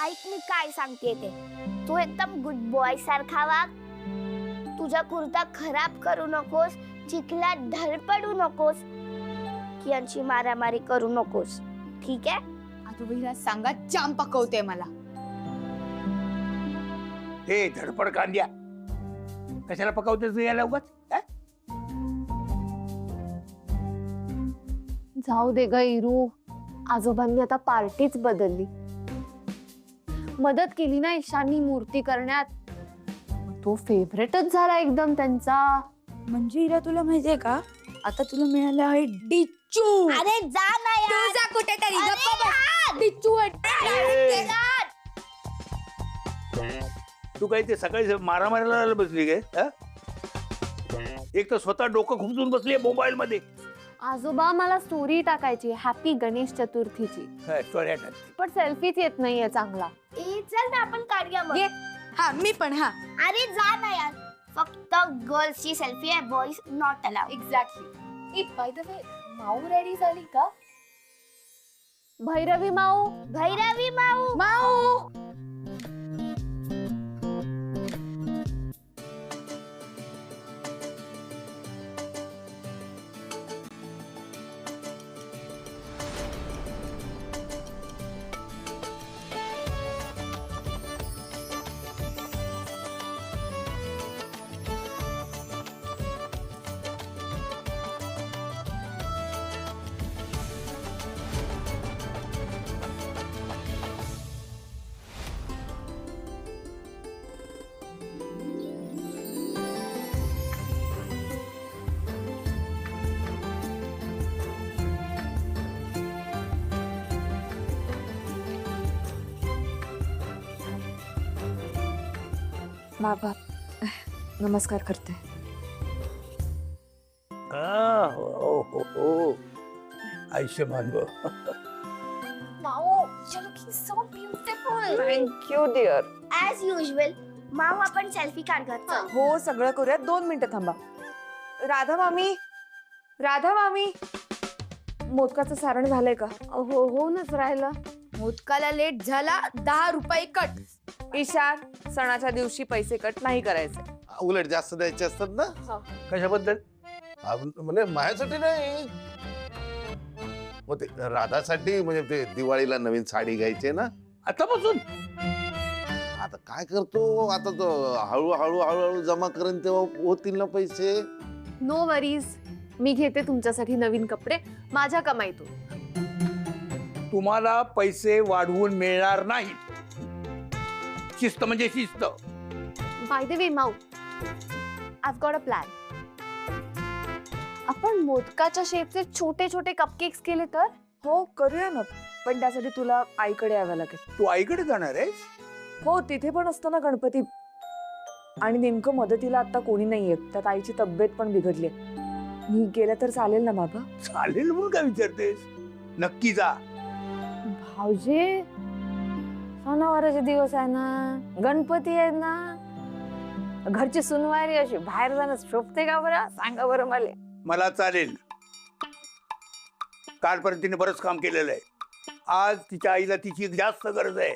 ऐक मी काय सांगते ते. तू एकदम गुड बॉय सारखा वाग. तुझा कुर्ता खराब करू नकोस, चिखलात धडपडू नकोस, यांची मारामारी करू नकोस, ठीक आहे? आजोबा सांगा, जाम पकवते मला. हे धडपड कांद्या, कशाला पकवतेस याला उगाच? जाऊ दे ग इरू, आजोबांनी आता पार्टीच बदलली. मदत केली ना ईशानी मूर्ती करण्यात, तो फेवरेटच झाला एकदम त्यांचा. म्हणजे इरा तुला माहितीये का, आता तुला मिळालं आहे डिच्चू. अरे जा ना यार. तुझा कुठेतरी अरे गप्पा बस. यार. डिच्चू तू काही ते सकाळी मारामारीला बसली काय? एक तर स्वतः डोकं खुपसून बसली मोबाईल मध्ये. आजोबा मला स्टोरी टाकायची हॅपी गणेश चतुर्थीची, पण सेल्फीच येत नाहीये चांगला. ए चल ना आपण काढूया मग. ये. हा मी पण. हा अरे जा ना यार. फक्त गर्ल्सची सेल्फी आहे, boys not allowed. Exactly. By the way, Mau ready झाली का? भैरवी माऊ, भैरवी माऊ. माऊ बाबा नमस्कार करते. आयुष्यमान गो. Mau, you're looking so beautiful. Thank you dear. As usual Mau आपण सेल्फी काढत. हो सगळं करूयात. 2 मिनिटं थांबा. राधा मामी, राधा मामी, मोदकाचं सारण झालंय का? हो होऊनच राहिलं. मोदकाला लेट झाला, 10 रुपये कट. ईशान, सणाच्या दिवशी पैसे कट नाही करायचे. उलट जास्त द्यायचे असतात ना. कशाबद्दल? म्हणजे माझ्यासाठी नाही, मग ते राधासाठी, म्हणजे ते दिवाळीला नवीन साडी घ्यायची ना. आतापासून? आता काय करतो, आता तो हळूहळू हळूहळू जमा करेन तेव्हा होतील ना पैसे. नो वरीज, मी घेते तुमच्यासाठी नवीन कपडे माझ्या कमाईतून. तुम्हाला पैसे वाढवून मिळणार नाहीत. शिस्त म्हणजे शिस्त. By the way Mau, I got a plan. आपण मोदकाच्या शेपचे छोटे छोटे कपकेक्स केले तर? हो करूया ना, पण त्यासाठी तुला आईकडे यावं लागेल. तू आईकडे जाणार आहेस? हो, तिथे पण असतो ना गणपती. आणि नेमकं मदतीला आता कोणी नाहीये, त्यात आईची तब्येत पण बिघडली. मी गेलं तर चालेल ना बाबा? चालेल म्हणून काय विचारतेस? नक्की जा. भाऊजी, सणावाराचे दिवस आहे ना, गणपती आहे ना, घरची सुनवारी अशी बाहेर जाणं शोभते का बरं? सांगा बरं मला. मला चालेल. कालपर्यंत तिने बरंच काम केलेलं आहे. आज तिच्या आईला तिची जास्त गरज आहे.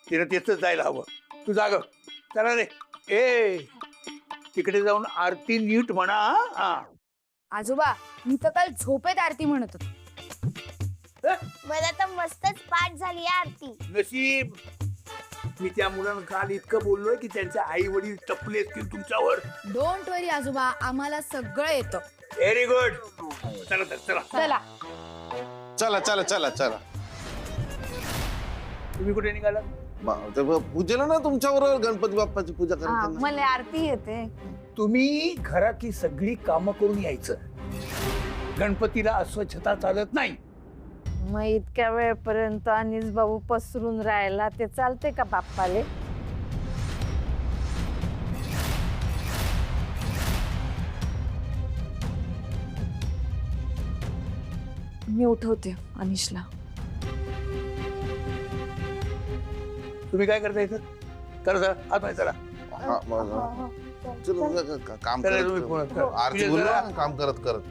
तिने तिथंच जायला हवं. तू जाग. चला रे. ए तिकडे जाऊन आरती नीट म्हणा. हा आजोबा, मी तर काल झोपेत आरती म्हणत होतो. मला तर मस्तच पाठ झाली आरती. नशीब. मी त्या मुलांना काल इतकं बोललोय की त्यांचे आई वडील टपले असतील तुमच्यावर. डोंट वरी आजोबा, आम्हाला सगळं येतं. Very good. चला तर चला. चला. चला चला चला चला. तुम्ही कुठे निघाला? पूजेला ना तुमच्याबरोबर गणपती बाप्पाची पूजा करायची ना. मला आरती येते. तुम्ही घरातली सगळी कामं करून यायचं. गणपतीला अस्वच्छता चालत नाही. मग इतक्या वेळपर्यंत अनिस बाबू पसरून राहिला ते चालते का बाप्पाले? मी उठवते अनिशला. तुम्ही काय करता इथं? चला आतमध्ये चला. हा, चल, काम चला करत तुम्ही फोन करा. आरती बोलला ना, काम करत करत.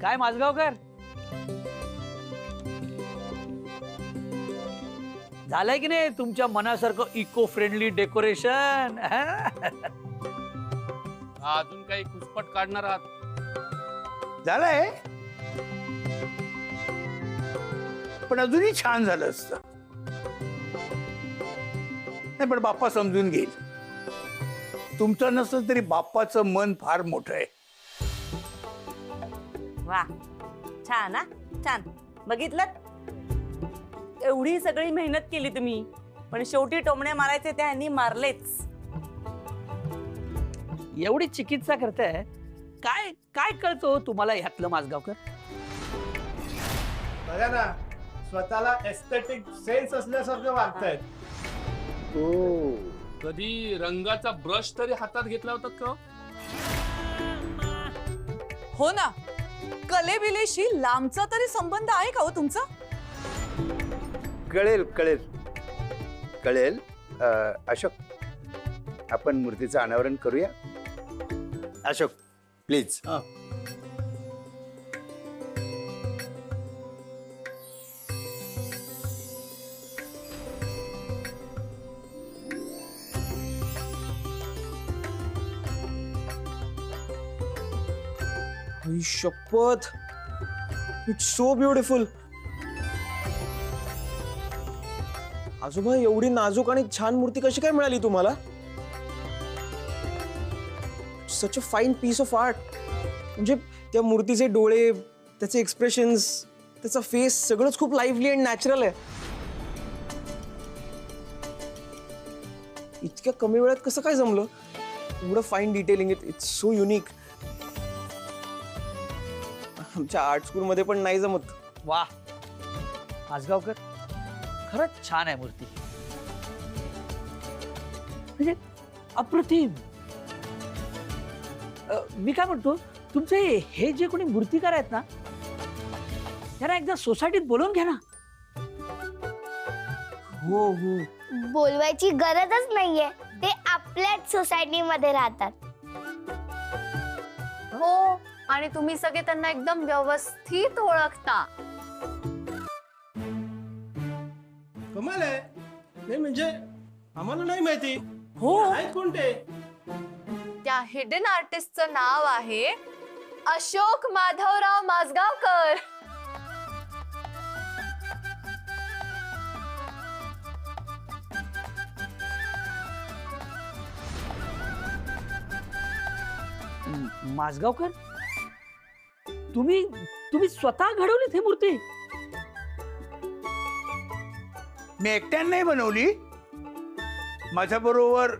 काय माझगावकर, झालंय की नाही तुमच्या मनासारखं इको फ्रेंडली डेकोरेशन? अजून काही खुसपट काढणार आहात? झालंय, पण अजूनही छान झालं असतं. नाही पण बाप्पा समजून घेईल. तुमचं नसलं तरी बाप्पाचं मन फार मोठं आहे. वा, छान हा, छान. बघितलं, एवढी सगळी मेहनत केली तुम्ही, पण शेवटी टोमणे मारायचे ते ह्यांनी मारलेच. एवढी चिकित्सा करताय, काय काय कळतो तुम्हाला ह्यातलं माझगावकर? बघा ना, स्वतःला एस्थेटिक सेन्स असल्यासारखं वागतायत. कधी रंगाचा ब्रश तरी हातात घेतला होता का? हो ना, कलेबिलेशी लांबचा तरी संबंध आहे का हो तुमचा? कळेल कळेल कळेल. अशोक, आपण मूर्तीचं अनावरण करूया. अशोक प्लीज. शपथ, इट्स सो ब्युटिफुल. आजोबा, एवढी नाजूक आणि छान मूर्ती कशी काय मिळाली तुम्हाला? Such a fine piece of art. म्हणजे त्या मूर्तीचे डोळे, त्याचे एक्सप्रेशन्स, त्याचा फेस सगळंच खूप लाईव्हली अँड नॅचरल आहे. इतक्या कमी वेळात कसं काय जमलं? एवढं fine detailing, it's so unique. आमच्या आर्ट स्कूलमध्ये पण नाही जमत. वा माझगावकर, खरंच छान आहे मूर्ती, म्हणजे अप्रतिम. मी काय म्हणतो, तुमचे हे जे कोणी मूर्तिकार आहेत ना, त्यांना एकदा सोसायटीत बोलवून घ्या ना. हो हो, बोलवायची गरजच नाहीये, ते आपल्याच सोसायटीमध्ये राहतात. हो, आणि तुम्ही सगळे त्यांना एकदम व्यवस्थित ओळखता. कमाल आहे. नाही म्हणजे आम्हाला नाही माहिती. हो, आहेत कोणते? त्या हिडन आर्टिस्टचं नाव आहे अशोक माधवराव माझगावकर. माझगावकर, तुम्ही स्वतः घडवलीत ही मूर्ती? मी एकट्यानं नाही बनवली, माझ्या बरोबर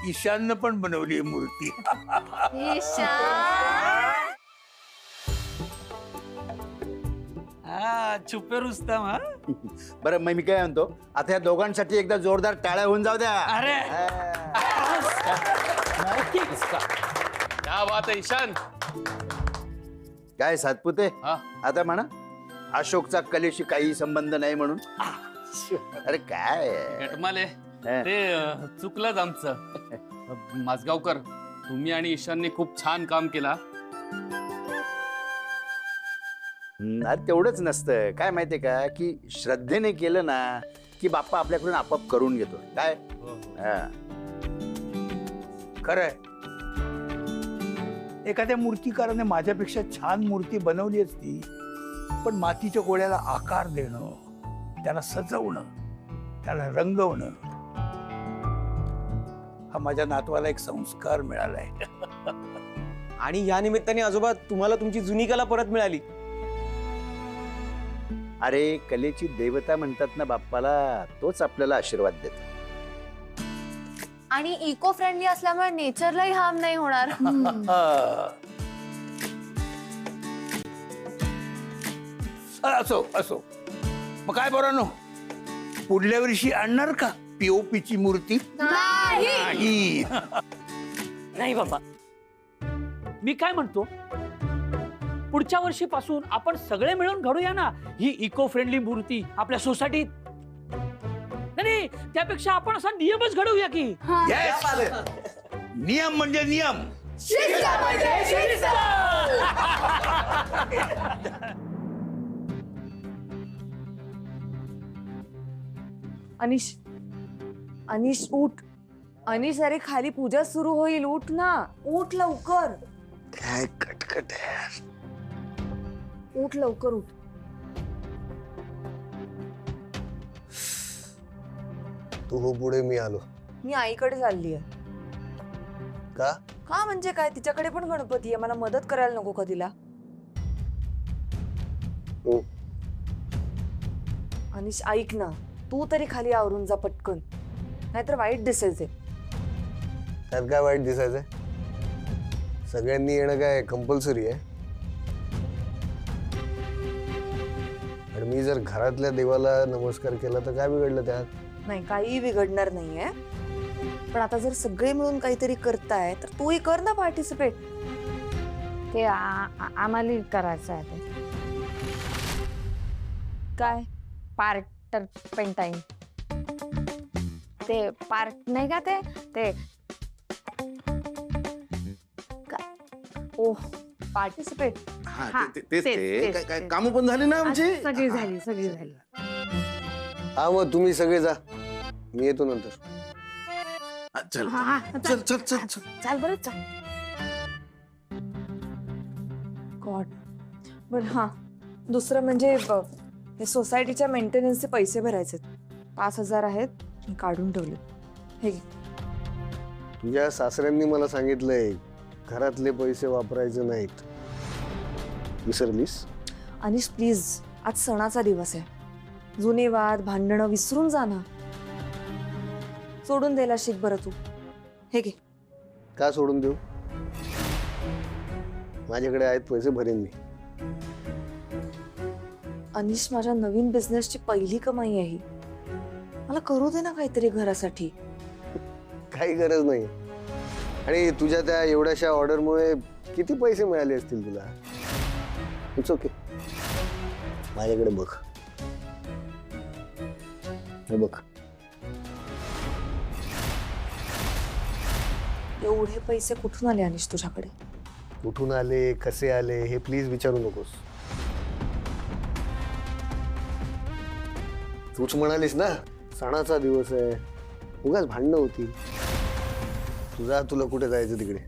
ईशाननं पण बनवली मूर्ती. छुपे रुस्तम. हा, बरं, मग मी काय म्हणतो, आता या दोघांसाठी एकदा जोरदार टाळ्या होऊन जाऊ द्या. अरे क्या बात आहे ईशान. काय सातपुते, हा? आता म्हणा अशोकचा कलेशी काही संबंध नाही म्हणून. अरे काय गटमाले, ते चुकलंच आमचं. माझगावकर, तुम्ही आणि ईशानने खूप छान काम केला. अरे तेवढंच नसतं, काय माहितीये का, की श्रद्धेने केलं ना की बाप्पा आपल्याकडून आपोआप करून घेतो. काय खरंय, एखाद्या मूर्तिकाराने माझ्यापेक्षा छान मूर्ती बनवली असती, पण मातीच्या गोळ्याला आकार देणं, त्याला सजवणं, त्याला रंगवणं, हा माझ्या नातवाला एक संस्कार मिळालाय. आणि या निमित्ताने आजोबा, तुम्हाला तुमची जुनी कला परत मिळाली. अरे, कलेची देवता म्हणतात ना बाप्पाला, तोच आपल्याला आशीर्वाद देतो. आणि इको फ्रेंडली असल्यामुळे नेचरलाही हार्म नाही होणार. असो असो, मग काय बरं नो, पुढल्या वर्षी आणणार का पीओपीची मूर्ती? नाही. नाही बाबा, मी काय म्हणतो, पुढच्या वर्षीपासून आपण सगळे मिळून घडूया ना ही इको फ्रेंडली मूर्ती आपल्या सोसायटीत. नाही, त्यापेक्षा आपण असा नियमच घडवूया की. Yes. नियम म्हणजे नियम, अनिश, अनिश उठ. अनिश, अरे खाली पूजा सुरू होईल, उठ ना, उठ लवकर. काय कटकट आहे. उठ लवकर, उठ. तू हो पुढे, मी आलो. मी आईकडे चालली आहे. का? का म्हणजे काय, तिच्याकडे पण गणपती आहे, मला मदत करायला नको का तिला? हो. अनिश ऐक ना, तू तरी खाली आवरून जा पटकन, नाहीतर वाईट दिसायचे. त्यात काय वाईट दिसायचंय? सगळ्यांनी येणं काय कंपल्सरी आहे? आणि मी जर घरातल्या देवाला नमस्कार केला तर काय बिघडलं त्यात? नाही, काही बिघडणार नाहीये, पण आता जर सगळे मिळून काहीतरी करताय तर तूही कर ना पार्टिसिपेट. ते आम्हाला करायचं आहे. ते काय? पार्टरपेंटाईन. ते पार्ट नाही का, ते ओह, पार्टिसिपेट. हा, तेच तेच, ते तेच. काय कामं पण झाली ना आमची. सगळी झाली. हा, मग तुम्ही सगळे जा, मी येतो नंतर. हा, चल हा, चल चल चल चल. चाल बरं, चाल. गॉड. पण हा, दुसरं म्हणजे हे सोसायटीच्या मेंटेनन्सचे पैसे भरायचे, 5,000 आहेत, मी काढून ठेवले. हे घे. तुझ्या सासऱ्यांनी मला सांगितलंय घरातले पैसे वापरायचे नाहीत. विसरलीस? अनिश प्लीज, आज सणाचा दिवस आहे, जुने वाद भांडणं विसरून जा ना. सोडून द्यायला शिक बरं तू. हे घे. का सोडून देऊ? माझ्याकडे आहेत पैसे, भरेन मी. अनिश, माझ्या नवीन बिझनेसची पहिली कमाई आहे ही, मला करू दे ना काहीतरी घरासाठी. काही गरज नाही. आणि तुझ्या त्या एवढ्याशा ऑर्डरमुळे किती पैसे मिळाले असतील तुला? It's okay. माझ्याकडे बघ, हे बघ. एवढे पैसे कुठून आले अनिश तुझ्याकडे? कुठून आले, कसे आले हे प्लीज विचारू नकोस. तूच म्हणालीस ना सणाचा दिवस आहे, उगाच भांडणं होती. तुला कुठे जायचं तिकडे.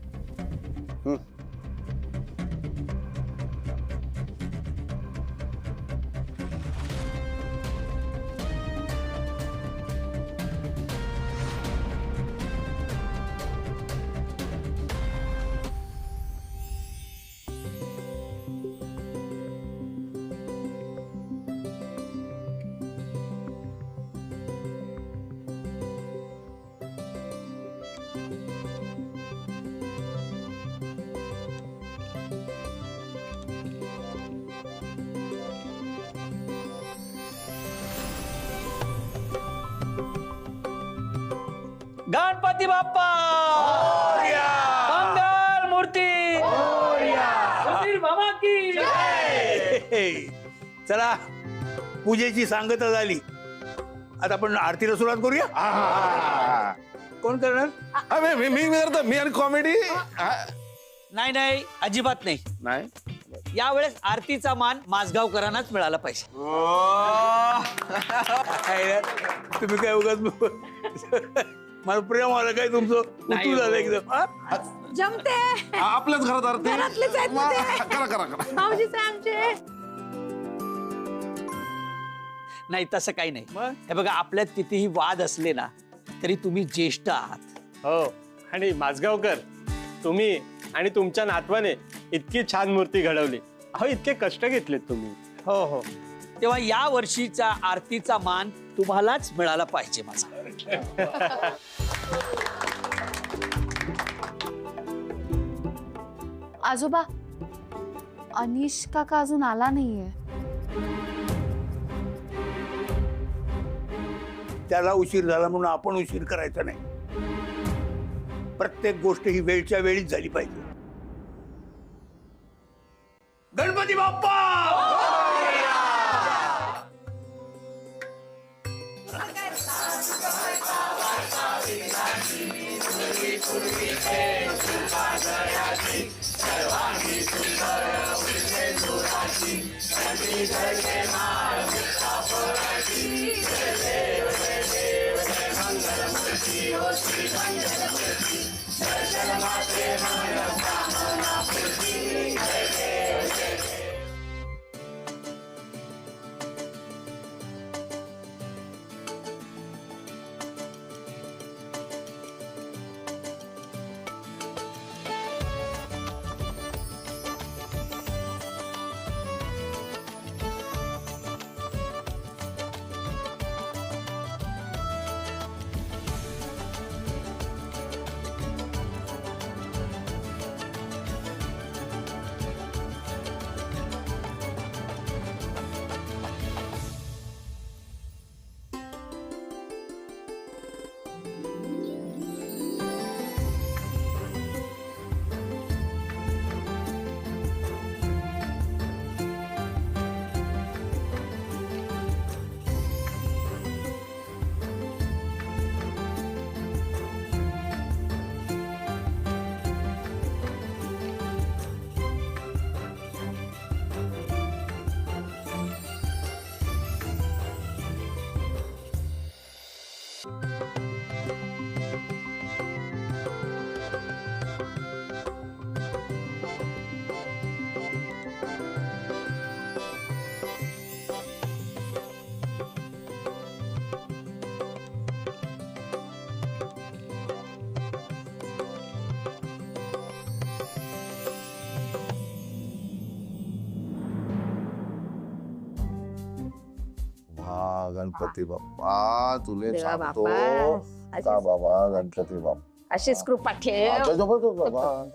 गणपती बाप्पा मंगल मूर्ती मामा की हे, चला पूजेची सांगता झाली, आता आपण आरतीला सुरुवात करूया. कोण करणार? मी आणि कॉमेडी. नाही, अजिबात नाही. नाही, यावेळेस आरतीचा मान माझगावकरांनाच मिळाला पाहिजे. तुम्ही काय उगाच मला प्रेम आलं काय तुमचं? उतू झालं एकदम. जमते. आपल्याच घरात आरती. घरातलेच आहेत ना ते. करा. भाऊजीच आहे आमचे. नाही, तसं काही नाही. हे बघा, आपल्यात कितीही वाद असले ना तरी तुम्ही ज्येष्ठ आहात. हो, आणि माझगावकर, तुम्ही आणि तुमच्या नातवाने इतकी छान मूर्ती घडवली. अहो, इतके कष्ट घेतलेत तुम्ही. हो, तेव्हा या वर्षीचा आरतीचा मान तुम्हालाच मिळाला पाहिजे माझा. आजोबा, अनिश काका अजून आला नाहीये. त्याला उशीर झाला म्हणून आपण उशीर करायचा नाही. प्रत्येक गोष्ट ही वेळच्या वेळीच झाली पाहिजे. गणपती बाप्पा पूर्वी गणपती बाप्पा तुले देवा सांगतो बाप्पा, का बाबा गणपती बाप्पा अशीच कृपा ठेव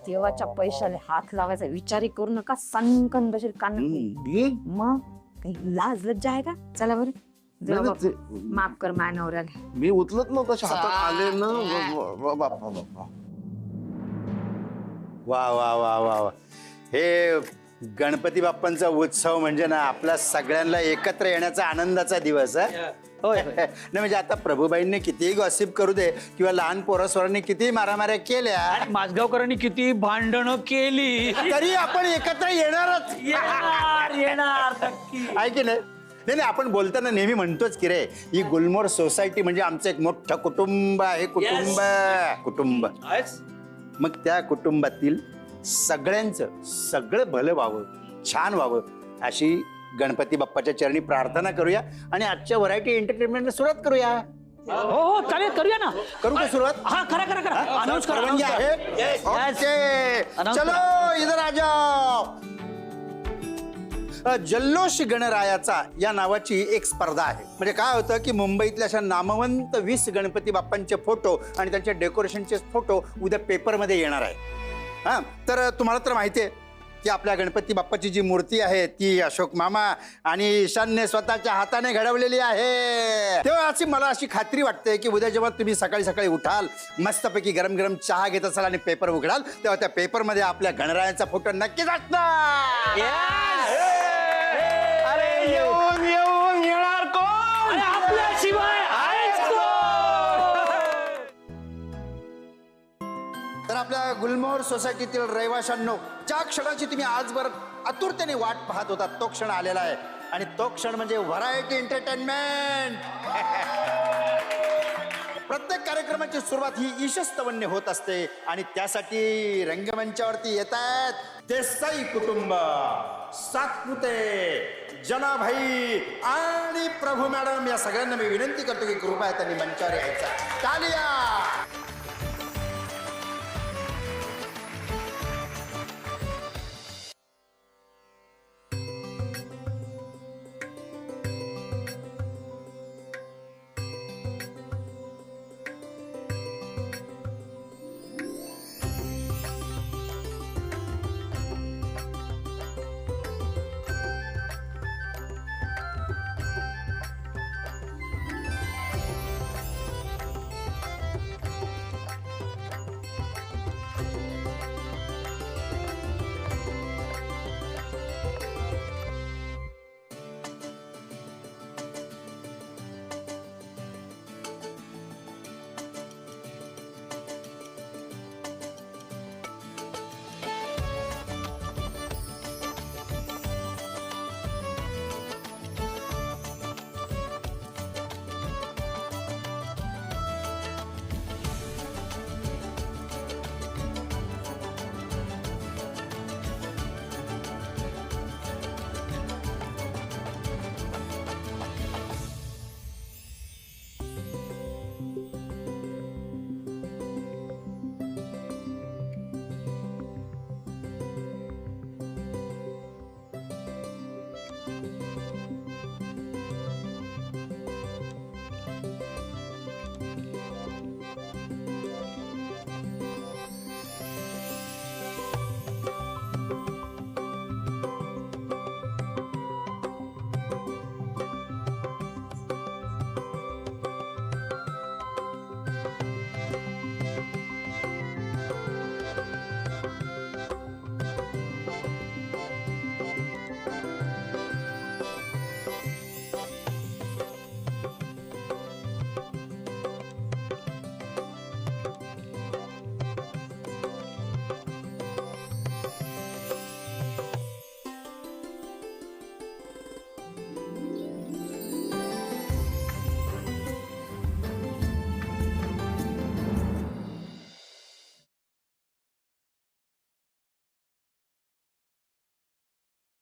देवाच्या पैशाला हात लावायचा विचारही करू नका सनकन बशील कान मग काही लाज लज्जा आहे का चला बरं देवा बाप्पा, माफ कर माझ्या नवऱ्याला मी उचलत नव्हतं हातात आले ना बाप्पा बाप्पा वा वा वा वा वा हे गणपती बाप्पांचा उत्सव म्हणजे ना आपल्या सगळ्यांना एकत्र येण्याचा आनंदाचा दिवस आहे होय नाही म्हणजे आता प्रभूबाईंनी कितीही गॉसिप करू दे किंवा लहान पोरासोरांनी कितीही मारामाऱ्या केल्या माझगावकरांनी किती भांडणं केली तरी आपण एकत्र येणारच येणार नक्की आहे की नाही नाही नाही आपण बोलताना नेहमी म्हणतोच की रे ही गुलमोहर सोसायटी म्हणजे आमचं एक मोठं कुटुंब आहे कुटुंब मग त्या कुटुंबातील सगळ्यांचं सगळं भलं व्हावं छान व्हावं अशी गणपती बाप्पाच्या चरणी प्रार्थना करूया आणि आजच्या व्हरायटी एंटरटेनमेंटला सुरुवात करूया हो चालेल करूया ना करू का सुरुवात हा करा अनाउन्स परवानगी आहे ओके चलो इधर आ जाओ जल्लोष गणरायाचा या नावाची एक स्पर्धा आहे म्हणजे काय होतं की मुंबईतल्या अशा नामवंत 20 गणपती बाप्पांचे फोटो आणि त्यांच्या डेकोरेशनचे फोटो उद्या पेपरमध्ये येणार आहे हा तर तुम्हाला तर माहिती आहे की आपल्या गणपती बाप्पाची जी मूर्ती आहे ती अशोक मामा आणि ईशानने स्वतःच्या हाताने घडवलेली आहे तेव्हा मला अशी खात्री वाटते की उद्या जेव्हा तुम्ही सकाळी सकाळी उठाल मस्तपैकी गरम गरम चहा घेत असाल आणि पेपर उघडाल तेव्हा त्या पेपरमध्ये आपल्या गणरायाचा फोटो नक्कीच असणार अरे येऊन येऊन येणार कोण आपल्याशिवाय तर आपल्या गुलमोहर सोसायटीतील रहिवाशांनो ज्या क्षणाची तुम्ही आजवर आतुरतेने वाट पाहत होता तो क्षण आलेला आहे आणि तो क्षण म्हणजे व्हरायटी एंटरटेनमेंट प्रत्येक कार्यक्रमाची सुरुवात ही ईशस्तवन्य होत असते आणि त्यासाठी रंगमंचावरती येत आहेत देसाई कुटुंब सातपुते जनाभाई आणि प्रभू मॅडम या सगळ्यांना मी विनंती करतो की कृपया त्यांनी मंचावर यायचा तालिया